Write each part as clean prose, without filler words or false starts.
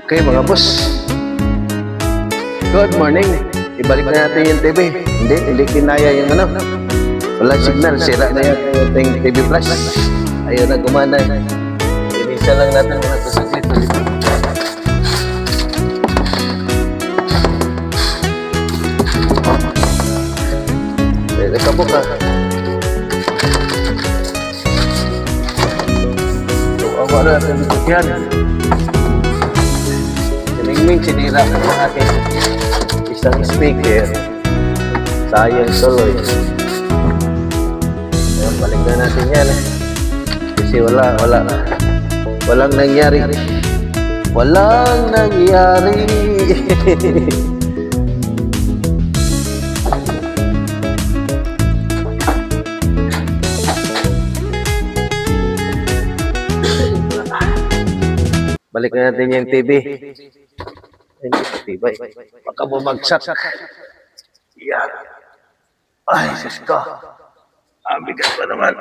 Okay mga boss, good morning. Ibalik na natin yung TV. Hindi kinaya yung walang signal, sira na yung ating TV Plus. Ayaw na gumana. Inisa lang natin mga kasaglit. Kabuk ha. So, awa na natin dito yan. Siningming, sinira ko ng aking isang speaker. Sayang tuloy. Ayan, balik na natin yan. Kasi walang nangyari. Walang nangyari. Balik na natin yung TV. Tibay. Baka bumagsak. Yan. Ay, sus ko. Bigat pa naman.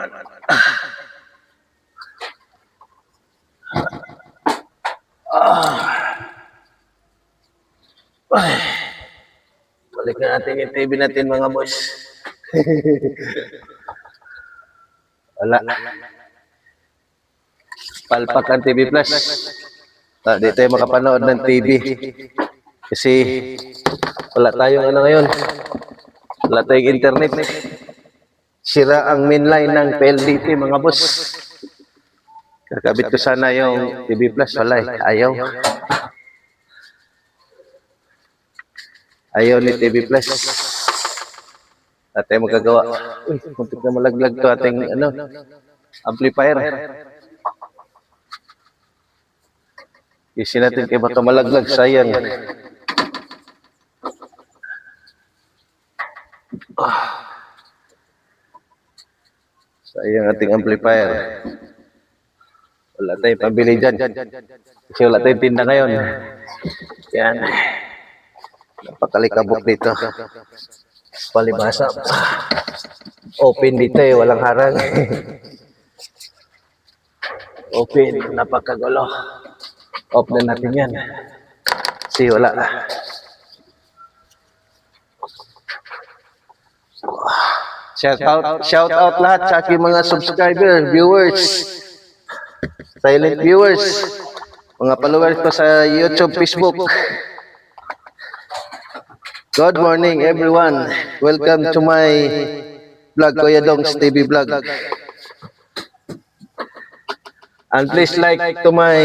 Ay. Balik na natin yung TV natin mga boss. Wala. Palpak ang TV Plus. Di tayo makapanood ng TV. Kasi wala tayong ngayon. Wala tayong internet. Sira ang mainline ng PLDT mga boss. Kakabit ko sana yung TV Plus. Wala eh. Ayaw ni TV Plus. At tayo magagawa. Uy, muntik na malaglag to ating amplifier. Isin natin kay baka malaglag, sayang. Sayang ating amplifier. Wala tayong pambili dyan. Kasi wala tayong tinda ngayon. Yan. Napakalikabok dito. Palibasa. Open dito eh, walang harang. Open, napakagulo. Off na natin yan. Kasi wala. Shout out lahat sa aking mga subscriber, viewers, silent viewers, mga followers ko sa YouTube, Facebook. Good morning everyone. Welcome to my vlog, Kuya Dongs TV vlog. And please like to my